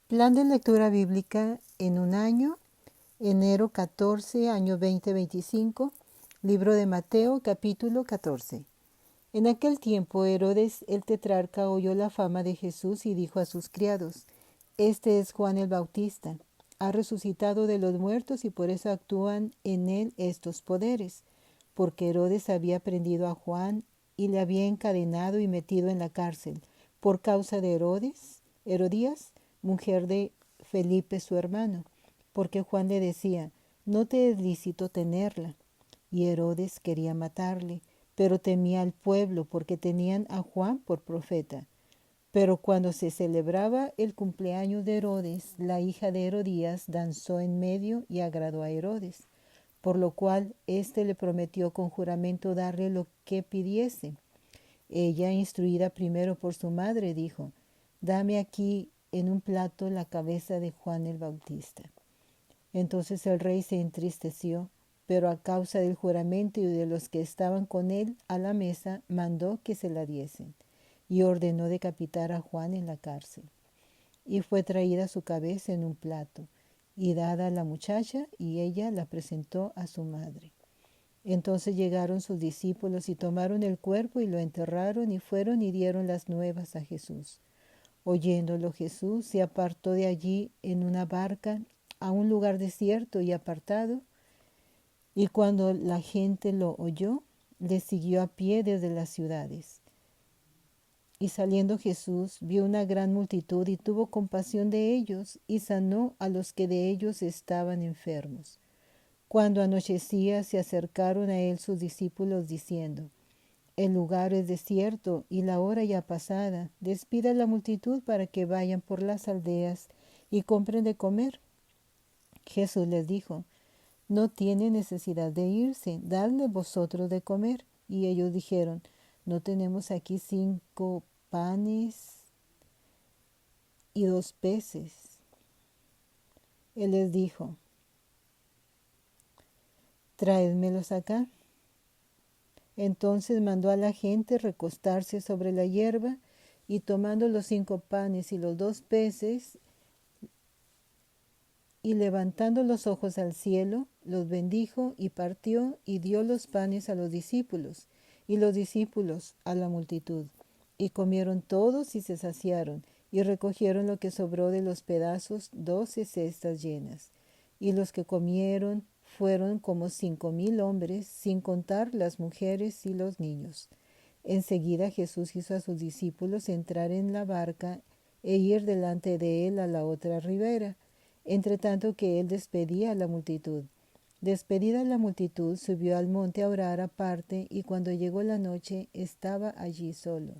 Plan de lectura bíblica en un año, enero 14, año 2025, libro de Mateo, capítulo 14. En aquel tiempo Herodes el tetrarca oyó la fama de Jesús y dijo a sus criados: Este es Juan el Bautista, ha resucitado de los muertos y por eso actúan en él estos poderes, porque Herodes había prendido a Juan y le había encadenado y metido en la cárcel por causa de Herodías, mujer de Felipe su hermano, porque Juan le decía: no te es lícito tenerla. Y Herodes quería matarle, pero temía al pueblo porque tenían a Juan por profeta. Pero cuando se celebraba el cumpleaños de Herodes, la hija de Herodías danzó en medio y agradó a Herodes, por lo cual éste le prometió con juramento darle lo que pidiese. Ella, instruida primero por su madre, dijo: dame aquí en un plato la cabeza de Juan el Bautista. Entonces el rey se entristeció, pero a causa del juramento y de los que estaban con él a la mesa, mandó que se la diesen, y ordenó decapitar a Juan en la cárcel. Y fue traída su cabeza en un plato, y dada a la muchacha, y ella la presentó a su madre. Entonces llegaron sus discípulos y tomaron el cuerpo y lo enterraron, y fueron y dieron las nuevas a Jesús. Oyéndolo Jesús se apartó de allí en una barca a un lugar desierto y apartado, y cuando la gente lo oyó, le siguió a pie desde las ciudades. Y saliendo Jesús vio una gran multitud y tuvo compasión de ellos y sanó a los que de ellos estaban enfermos. Cuando anochecía se acercaron a él sus discípulos diciendo: el lugar es desierto y la hora ya pasada. Despida a la multitud para que vayan por las aldeas y compren de comer. Jesús les dijo: no tiene necesidad de irse, dadle vosotros de comer. Y ellos dijeron: no tenemos aquí 5 panes y 2 peces. Él les dijo: tráedmelos acá. Entonces mandó a la gente recostarse sobre la hierba, y tomando los 5 panes y los 2 peces, y levantando los ojos al cielo, los bendijo y partió y dio los panes a los discípulos, y los discípulos a la multitud. Y comieron todos y se saciaron, y recogieron lo que sobró de los pedazos, 12 cestas llenas. Y los que comieron fueron como 5,000 hombres, sin contar las mujeres y los niños. Enseguida Jesús hizo a sus discípulos entrar en la barca e ir delante de él a la otra ribera, entre tanto que él despedía a la multitud. Despedida la multitud, subió al monte a orar aparte, y cuando llegó la noche estaba allí solo.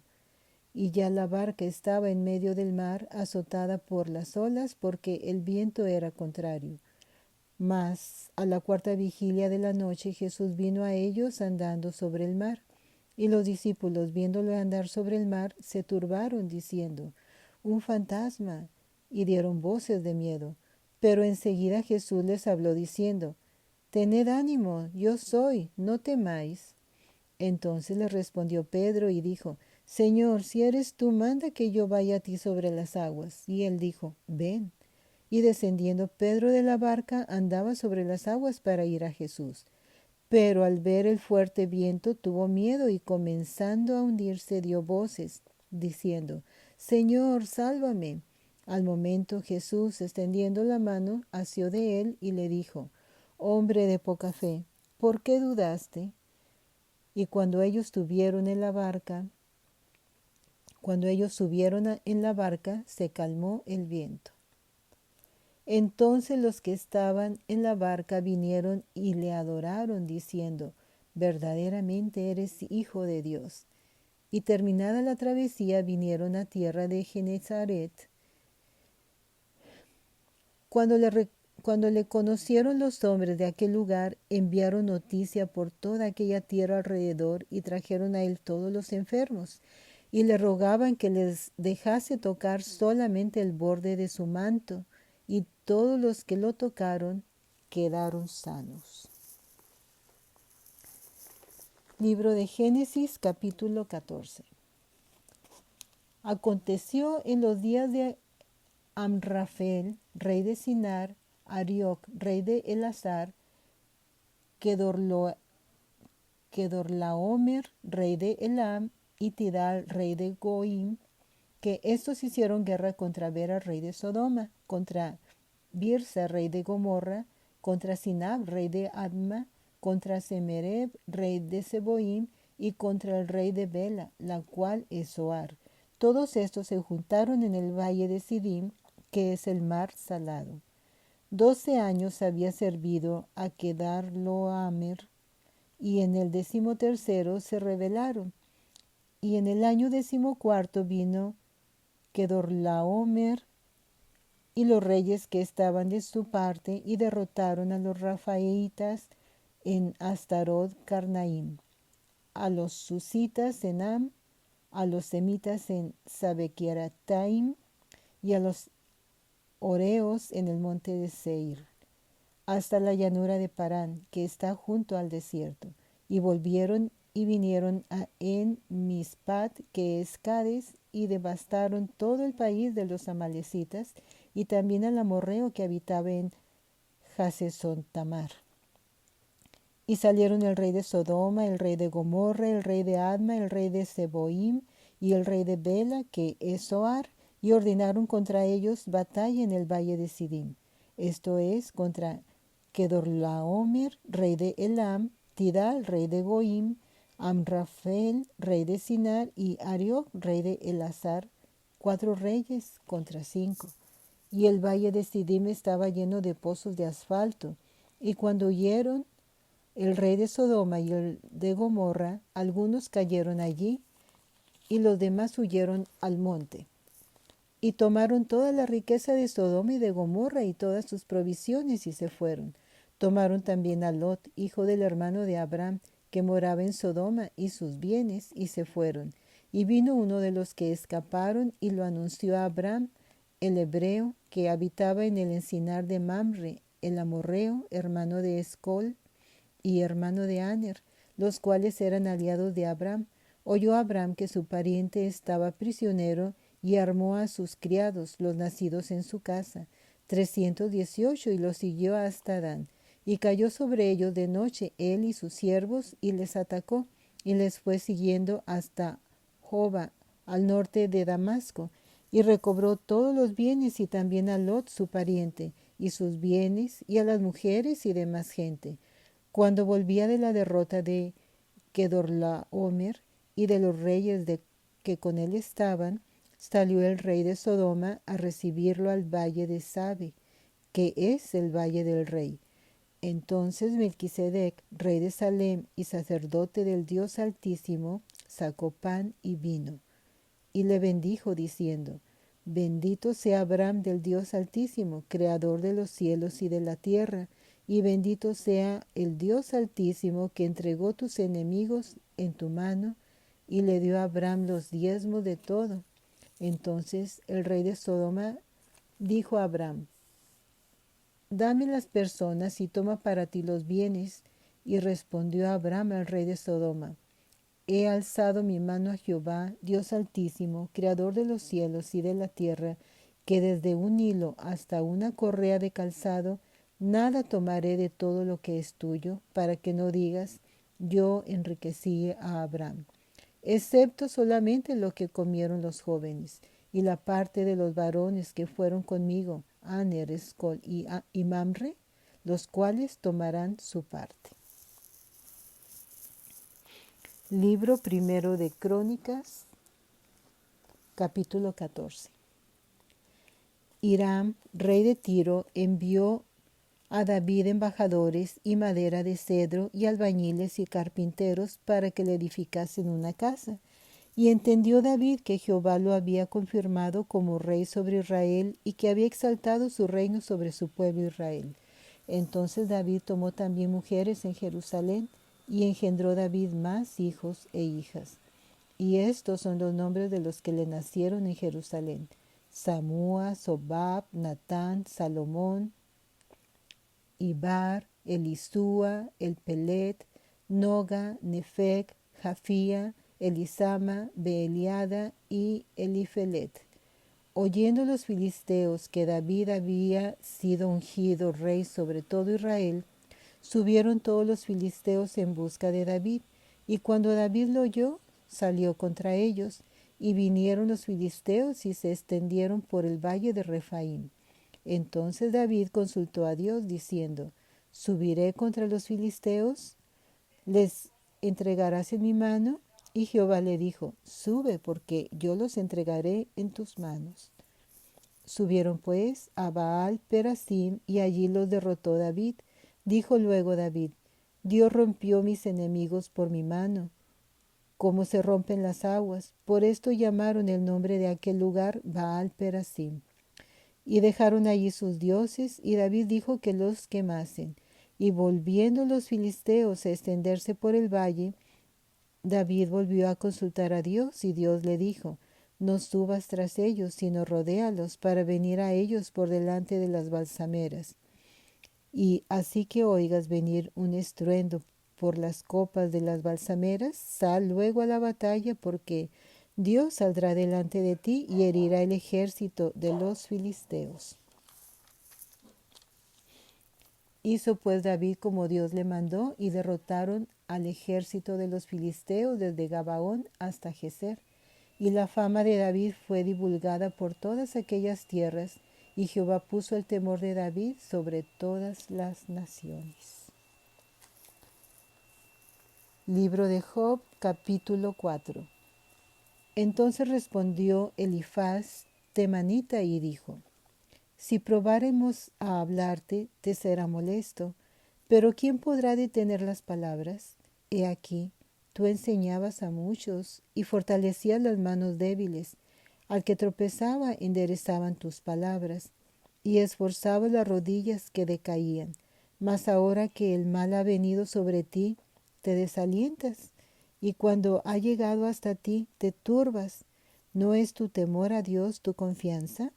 Y ya la barca estaba en medio del mar, azotada por las olas, porque el viento era contrario. Mas a la 4ª vigilia de la noche Jesús vino a ellos andando sobre el mar. Y los discípulos, viéndolo andar sobre el mar, se turbaron, diciendo: un fantasma, y dieron voces de miedo. Pero enseguida Jesús les habló diciendo: tened ánimo, yo soy, no temáis. Entonces le respondió Pedro y dijo: Señor, si eres tú, manda que yo vaya a ti sobre las aguas. Y él dijo: ven. Y descendiendo Pedro de la barca, andaba sobre las aguas para ir a Jesús. Pero al ver el fuerte viento tuvo miedo, y comenzando a hundirse dio voces, diciendo: Señor, sálvame. Al momento Jesús, extendiendo la mano, asió de él y le dijo: hombre de poca fe, ¿por qué dudaste? Y cuando ellos subieron en la barca, se calmó el viento. Entonces los que estaban en la barca vinieron y le adoraron, diciendo: verdaderamente eres Hijo de Dios. Y terminada la travesía vinieron a tierra de Genezaret. Cuando le conocieron los hombres de aquel lugar, enviaron noticia por toda aquella tierra alrededor, y trajeron a él todos los enfermos, y le rogaban que les dejase tocar solamente el borde de su manto, y todos los que lo tocaron quedaron sanos. Libro de Génesis, capítulo 14. Aconteció en los días de Amrafel, rey de Sinar, Arioc, rey de Elazar, Kedorlaomer, rey de Elam, y Tidal, rey de Goim, que estos hicieron guerra contra Bera, rey de Sodoma, contra Birsa, rey de Gomorra, contra Sinab, rey de Adma, contra Semereb, rey de Seboim, y contra el rey de Bela, la cual es Zoar. Todos estos se juntaron en el valle de Sidim, que es el mar salado. 12 años había servido a Kedorlaomer, y en el 13º se rebelaron. Y en el año 14 vino Kedorlaomer y los reyes que estaban de su parte y derrotaron a los rafaelitas en Astarot Carnaim, a los susitas en Am, a los semitas en Sabequierataim y a los oreos en el monte de Seir, hasta la llanura de Parán, que está junto al desierto. Y volvieron y vinieron a En Mispat, que es Cades, y devastaron todo el país de los amalecitas, y también al amorreo que habitaba en Hasesontamar. Y salieron el rey de Sodoma, el rey de Gomorra, el rey de Adma, el rey de Seboim y el rey de Bela, que es Zoar, y ordenaron contra ellos batalla en el valle de Sidim. Esto es, contra Kedorlaomer, rey de Elam, Tidal, rey de Goim, Amrafel, rey de Sinar, y Arioc, rey de Elazar, 4 reyes contra 5. Y el valle de Sidim estaba lleno de pozos de asfalto. Y cuando huyeron el rey de Sodoma y el de Gomorra, algunos cayeron allí, y los demás huyeron al monte. Y tomaron toda la riqueza de Sodoma y de Gomorra y todas sus provisiones y se fueron. Tomaron también a Lot, hijo del hermano de Abraham, que moraba en Sodoma, y sus bienes, y se fueron. Y vino uno de los que escaparon y lo anunció a Abraham, el hebreo, que habitaba en el encinar de Mamre, el amorreo, hermano de Escol y hermano de Aner, los cuales eran aliados de Abraham. Oyó Abraham que su pariente estaba prisionero y armó a sus criados, los nacidos en su casa, 318, y los siguió hasta Dan. Y cayó sobre ellos de noche él y sus siervos, y les atacó, y les fue siguiendo hasta Joba, al norte de Damasco, y recobró todos los bienes, y también a Lot su pariente, y sus bienes, y a las mujeres y demás gente. Cuando volvía de la derrota de Kedorlaomer y de los reyes que con él estaban, salió el rey de Sodoma a recibirlo al valle de Sabe, que es el valle del rey. Entonces Melquisedec, rey de Salem y sacerdote del Dios Altísimo, sacó pan y vino, y le bendijo diciendo: Bendito sea Abraham del Dios Altísimo, creador de los cielos y de la tierra, y bendito sea el Dios Altísimo que entregó tus enemigos en tu mano, y le dio a Abraham los diezmos de todo. Entonces el rey de Sodoma dijo a Abraham: Dame las personas y toma para ti los bienes. Y respondió Abraham al rey de Sodoma: He alzado mi mano a Jehová, Dios Altísimo, creador de los cielos y de la tierra, que desde un hilo hasta una correa de calzado, nada tomaré de todo lo que es tuyo, para que no digas: yo enriquecí a Abraham, excepto solamente lo que comieron los jóvenes, y la parte de los varones que fueron conmigo, Aner, Escol y Mamre, los cuales tomarán su parte. Libro primero de Crónicas, capítulo 14. Hiram, rey de Tiro, envió a David embajadores y madera de cedro y albañiles y carpinteros para que le edificasen una casa. Y entendió David que Jehová lo había confirmado como rey sobre Israel y que había exaltado su reino sobre su pueblo Israel. Entonces David tomó también mujeres en Jerusalén y engendró David más hijos e hijas. Y estos son los nombres de los que le nacieron en Jerusalén: Samúa, Sobab, Natán, Salomón, Ibar, Elisúa, Elpelet, Noga, Nefeg, Jafía, Elisama, Beeliada y Elifelet. oyendo los filisteos que David había sido ungido rey sobre todo Israel, subieron todos los filisteos en busca de David, y cuando David lo oyó, salió contra ellos, y vinieron los filisteos y se extendieron por el valle de Refaim. Entonces David consultó a Dios, diciendo: ¿Subiré contra los filisteos? ¿Les entregarás en mi mano? Y Jehová le dijo: Sube, porque yo los entregaré en tus manos. Subieron pues a Baal Perasim, y allí los derrotó David. Dijo luego David: Dios rompió mis enemigos por mi mano, como se rompen las aguas. Por esto llamaron el nombre de aquel lugar Baal Perasim. Y dejaron allí sus dioses, y David dijo que los quemasen. Y volviendo los filisteos a extenderse por el valle, David volvió a consultar a Dios, y Dios le dijo: No subas tras ellos, sino rodéalos para venir a ellos por delante de las balsameras. Y así que oigas venir un estruendo por las copas de las balsameras, sal luego a la batalla, porque Dios saldrá delante de ti y herirá el ejército de los filisteos. Hizo pues David como Dios le mandó, y derrotaron al ejército de los filisteos desde Gabaón hasta Geser. Y la fama de David fue divulgada por todas aquellas tierras, y Jehová puso el temor de David sobre todas las naciones. Libro de Job, capítulo 4. Entonces respondió Elifaz temanita y dijo: Si probáremos a hablarte, te será molesto, pero ¿quién podrá detener las palabras? He aquí, tú enseñabas a muchos y fortalecías las manos débiles. Al que tropezaba, enderezaban tus palabras, y esforzabas las rodillas que decaían. Mas ahora que el mal ha venido sobre ti, te desalientas, y cuando ha llegado hasta ti, te turbas. ¿No es tu temor a Dios tu confianza?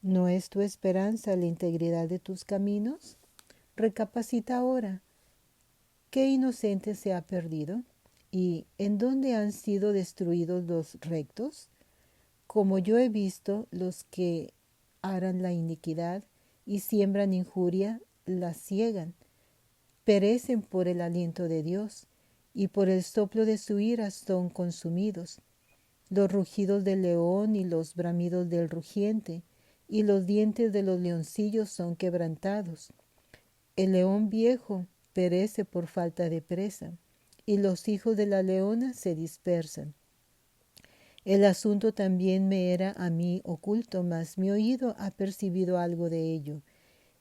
¿No es tu esperanza la integridad de tus caminos? Recapacita ahora. ¿Qué inocente se ha perdido? ¿Y en dónde han sido destruidos los rectos? Como yo he visto, los que aran la iniquidad y siembran injuria, la ciegan. Perecen por el aliento de Dios, y por el soplo de su ira son consumidos. Los rugidos del león y los bramidos del rugiente, y los dientes de los leoncillos son quebrantados. El león viejo perece por falta de presa, y los hijos de la leona se dispersan. El asunto también me era a mí oculto, mas mi oído ha percibido algo de ello.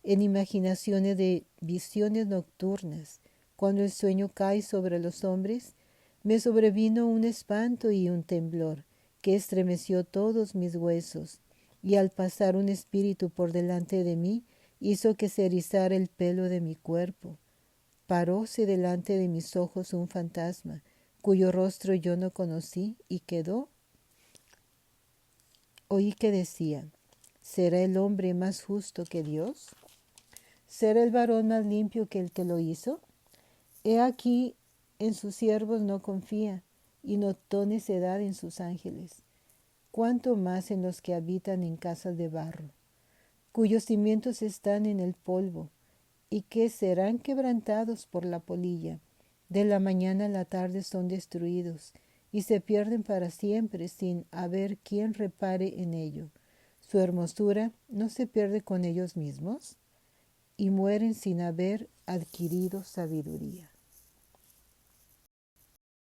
En imaginaciones de visiones nocturnas, cuando el sueño cae sobre los hombres, me sobrevino un espanto y un temblor, que estremeció todos mis huesos, y al pasar un espíritu por delante de mí, hizo que se erizara el pelo de mi cuerpo. Paróse delante de mis ojos un fantasma, cuyo rostro yo no conocí, y quedó. Oí que decía: ¿será el hombre más justo que Dios? ¿Será el varón más limpio que el que lo hizo? He aquí, en sus siervos no confía, y notó necedad en sus ángeles. Cuánto más en los que habitan en casas de barro, cuyos cimientos están en el polvo, y que serán quebrantados por la polilla. De la mañana a la tarde son destruidos, y se pierden para siempre sin haber quien repare en ello. Su hermosura no se pierde con ellos mismos, y mueren sin haber adquirido sabiduría.